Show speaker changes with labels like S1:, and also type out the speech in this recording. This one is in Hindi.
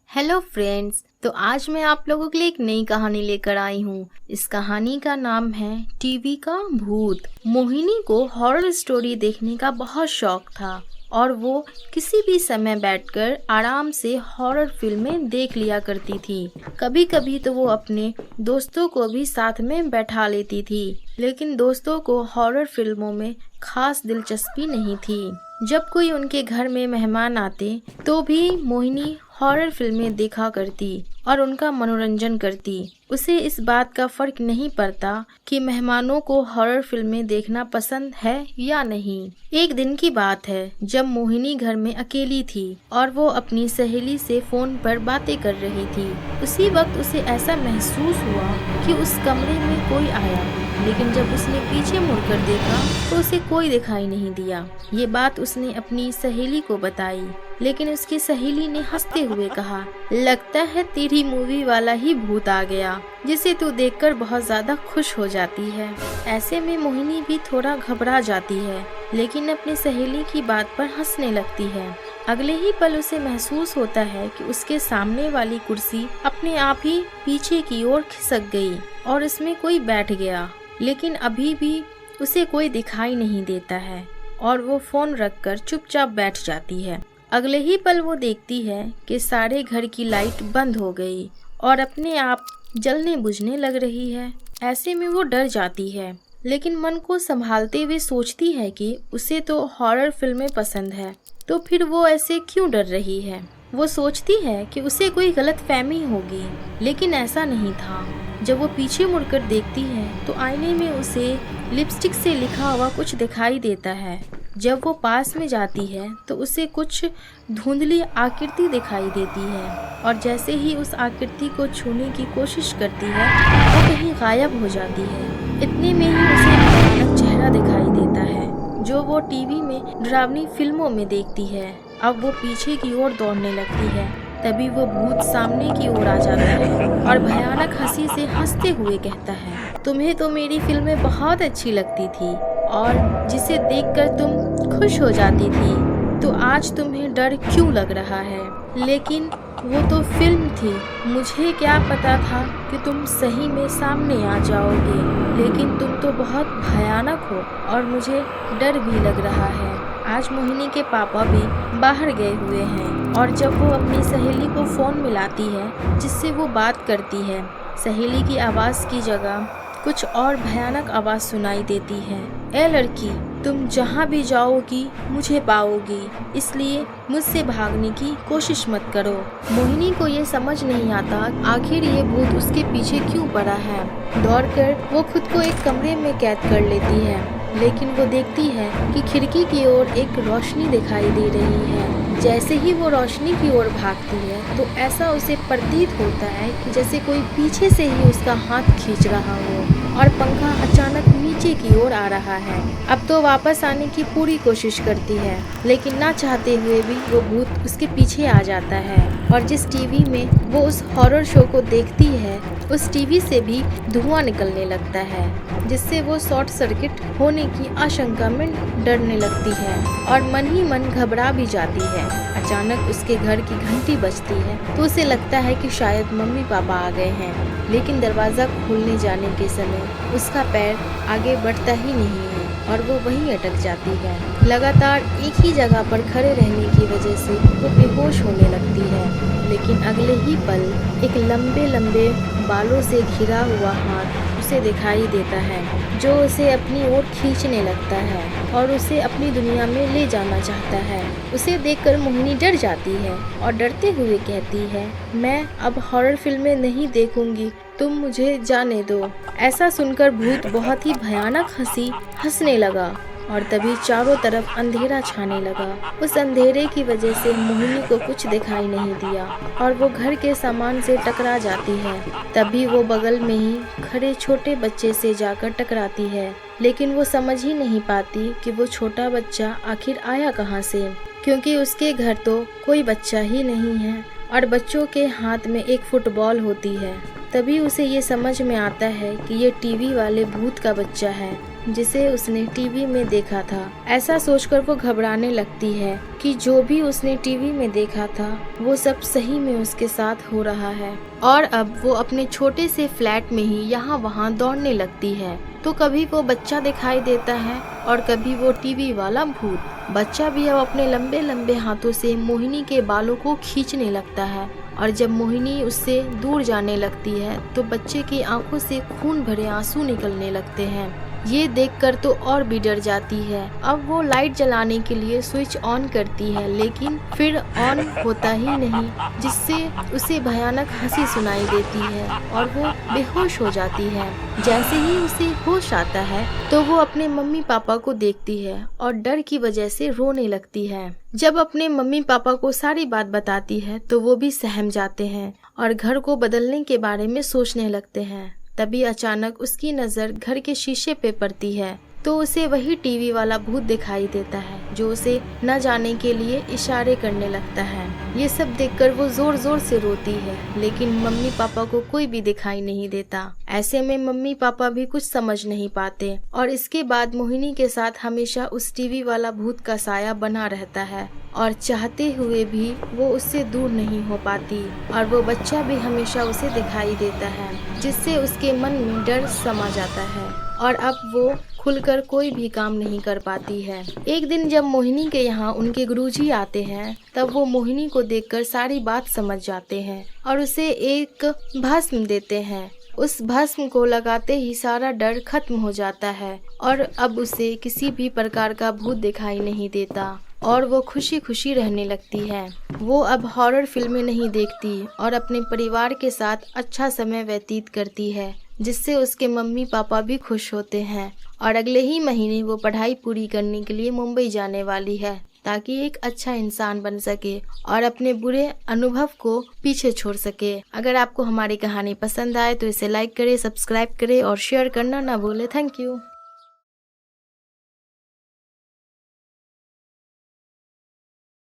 S1: Hello friends. तो आज मैं आप लोगों के लिए एक नई कहानी लेकर आई हूँ। इस कहानी का नाम है टीवी का भूत। मोहिनी को हॉरर स्टोरी देखने का बहुत शौक था और वो किसी भी समय बैठकर आराम से हॉरर फिल्में देख लिया करती थी। कभी कभी तो वो अपने दोस्तों को भी साथ में बैठा लेती थी, लेकिन दोस्तों को हॉरर फिल्मों में खास दिलचस्पी नहीं थी। जब कोई उनके घर में मेहमान आते तो भी मोहिनी हॉरर फिल्में देखा करती और उनका मनोरंजन करती। उसे इस बात का फर्क नहीं पड़ता कि मेहमानों को हॉरर फिल्में देखना पसंद है या नहीं। एक दिन की बात है जब मोहिनी घर में अकेली थी और वो अपनी सहेली से फोन पर बातें कर रही थी। उसी वक्त उसे ऐसा महसूस हुआ कि उस कमरे में कोई आया, लेकिन जब उसने पीछे मुड़कर देखा तो उसे कोई दिखाई नहीं दिया। ये बात उसने अपनी सहेली को बताई, लेकिन उसकी सहेली ने हंसते हुए कहा, लगता है तेरी मूवी वाला ही भूत आ गया, जिसे तू देखकर बहुत ज्यादा खुश हो जाती है। ऐसे में मोहिनी भी थोड़ा घबरा जाती है, लेकिन अपनी सहेली की बात पर हंसने लगती है। अगले ही पल उसे महसूस होता है कि उसके सामने वाली कुर्सी अपने आप ही पीछे की ओर खिसक गई और इसमें कोई बैठ गया, लेकिन अभी भी उसे कोई दिखाई नहीं देता है और वो फोन रखकर चुपचाप बैठ जाती है। अगले ही पल वो देखती है कि सारे घर की लाइट बंद हो गई और अपने आप जलने बुझने लग रही है। ऐसे में वो डर जाती है, लेकिन मन को संभालते हुए सोचती है कि उसे तो हॉरर फिल्में पसंद है, तो फिर वो ऐसे क्यों डर रही है। वो सोचती है कि उसे कोई गलतफहमी होगी, लेकिन ऐसा नहीं था। जब वो पीछे मुड़कर देखती है तो आईने में उसे लिपस्टिक से लिखा हुआ कुछ दिखाई देता है। जब वो पास में जाती है तो उसे कुछ धुंधली आकृति दिखाई देती है और जैसे ही उस आकृति को छूने की कोशिश करती है वो कहीं गायब हो जाती है। इतने में ही उसे एक भयानक चेहरा दिखाई देता है जो वो टीवी में डरावनी फिल्मों में देखती है। अब वो पीछे की ओर दौड़ने लगती है, तभी वो भूत सामने की ओर आ जाता है और भयानक हंसी से हंसते हुए कहता है, तुम्हें तो मेरी फिल्में बहुत अच्छी लगती थी और जिसे देखकर तुम खुश हो जाती थी, तो आज तुम्हें डर क्यों लग रहा है। लेकिन वो तो फिल्म थी, मुझे क्या पता था कि तुम सही में सामने आ जाओगे, लेकिन तुम तो बहुत भयानक हो और मुझे डर भी लग रहा है। आज मोहिनी के पापा भी बाहर गए हुए हैं और जब वो अपनी सहेली को फोन मिलाती है जिससे वो बात करती है, सहेली की आवाज़ की जगह कुछ और भयानक आवाज़ सुनाई देती है। ए लड़की, तुम जहाँ भी जाओगी मुझे पाओगी, इसलिए मुझसे भागने की कोशिश मत करो। मोहिनी को ये समझ नहीं आता आखिर ये भूत उसके पीछे क्यों पड़ा है। दौड़कर वो खुद को एक कमरे में कैद कर लेती है, लेकिन वो देखती है कि खिड़की की ओर एक रोशनी दिखाई दे रही है। जैसे ही वो रोशनी की ओर भागती है तो ऐसा उसे प्रतीत होता है कि जैसे कोई पीछे से ही उसका हाथ खींच रहा हो और पंखा अचानक नीचे की ओर आ रहा है। अब तो वापस आने की पूरी कोशिश करती है, लेकिन ना चाहते हुए भी वो भूत उसके पीछे आ जाता है और जिस टीवी में वो उस हॉरर शो को देखती है उस टीवी से भी धुआं निकलने लगता है, जिससे वो शॉर्ट सर्किट होने की आशंका में डरने लगती है और मन ही मन घबरा भी जाती है। अचानक उसके घर की घंटी बजती है तो उसे लगता है कि शायद मम्मी पापा आ गए हैं, लेकिन दरवाज़ा खोलने जाने के समय उसका पैर आगे बढ़ता ही नहीं है और वो वहीं अटक जाती है। लगातार एक ही जगह पर खड़े रहने की वजह से वो बेहोश होने लगती है, लेकिन अगले ही पल एक लंबे लंबे बालों से घिरा हुआ हाथ उसे दिखाई देता है जो उसे अपनी ओर खींचने लगता है और उसे अपनी दुनिया में ले जाना चाहता है। उसे देखकर मोहिनी डर जाती है और डरते हुए कहती है, मैं अब हॉरर फिल्में नहीं देखूंगी, तुम मुझे जाने दो। ऐसा सुनकर भूत बहुत ही भयानक हंसने लगा और तभी चारों तरफ अंधेरा छाने लगा। उस अंधेरे की वजह से मोहिनी को कुछ दिखाई नहीं दिया और वो घर के सामान से टकरा जाती है। तभी वो बगल में ही खड़े छोटे बच्चे से जाकर टकराती है, लेकिन वो समझ ही नहीं पाती कि वो छोटा बच्चा आखिर आया कहाँ से, क्योंकि उसके घर तो कोई बच्चा ही नहीं है और बच्चों के हाथ में एक फुटबॉल होती है। तभी उसे ये समझ में आता है कि ये टीवी वाले भूत का बच्चा है जिसे उसने टीवी में देखा था। ऐसा सोचकर वो घबराने लगती है कि जो भी उसने टीवी में देखा था वो सब सही में उसके साथ हो रहा है। और अब वो अपने छोटे से फ्लैट में ही यहाँ वहाँ दौड़ने लगती है। तो कभी वो बच्चा दिखाई देता है और कभी वो टीवी वाला भूत। बच्चा भी अब अपने लंबे लंबे हाथों से मोहिनी के बालों को खींचने लगता है और जब मोहिनी उससे दूर जाने लगती है तो बच्चे की आंखों से खून भरे आंसू निकलने लगते हैं। ये देखकर तो और भी डर जाती है। अब वो लाइट जलाने के लिए स्विच ऑन करती है लेकिन फिर ऑन होता ही नहीं, जिससे उसे भयानक हंसी सुनाई देती है और वो बेहोश हो जाती है। जैसे ही उसे होश आता है तो वो अपने मम्मी पापा को देखती है और डर की वजह से रोने लगती है। जब अपने मम्मी पापा को सारी बात बताती है तो वो भी सहम जाते हैं और घर को बदलने के बारे में सोचने लगते हैं। तभी अचानक उसकी नज़र घर के शीशे पे पड़ती है तो उसे वही टीवी वाला भूत दिखाई देता है जो उसे न जाने के लिए इशारे करने लगता है। ये सब देखकर वो जोर जोर से रोती है लेकिन मम्मी पापा को कोई भी दिखाई नहीं देता। ऐसे में मम्मी पापा भी कुछ समझ नहीं पाते और इसके बाद मोहिनी के साथ हमेशा उस टीवी वाला भूत का साया बना रहता है और चाहते हुए भी वो उससे दूर नहीं हो पाती और वो बच्चा भी हमेशा उसे दिखाई देता है, जिससे उसके मन में डर समा जाता है और अब वो खुलकर कोई भी काम नहीं कर पाती है। एक दिन जब मोहिनी के यहाँ उनके गुरुजी आते हैं तब वो मोहिनी को देखकर सारी बात समझ जाते हैं और उसे एक भस्म देते हैं। उस भस्म को लगाते ही सारा डर खत्म हो जाता है और अब उसे किसी भी प्रकार का भूत दिखाई नहीं देता और वो खुशी खुशी रहने लगती है। वो अब हॉरर फिल्में नहीं देखती और अपने परिवार के साथ अच्छा समय व्यतीत करती है, जिससे उसके मम्मी पापा भी खुश होते हैं और अगले ही महीने वो पढ़ाई पूरी करने के लिए मुंबई जाने वाली है ताकि एक अच्छा इंसान बन सके और अपने बुरे अनुभव को पीछे छोड़ सके। अगर आपको हमारी कहानी पसंद आए तो इसे लाइक करें, सब्सक्राइब करें और शेयर करना ना भूलें। Thank you.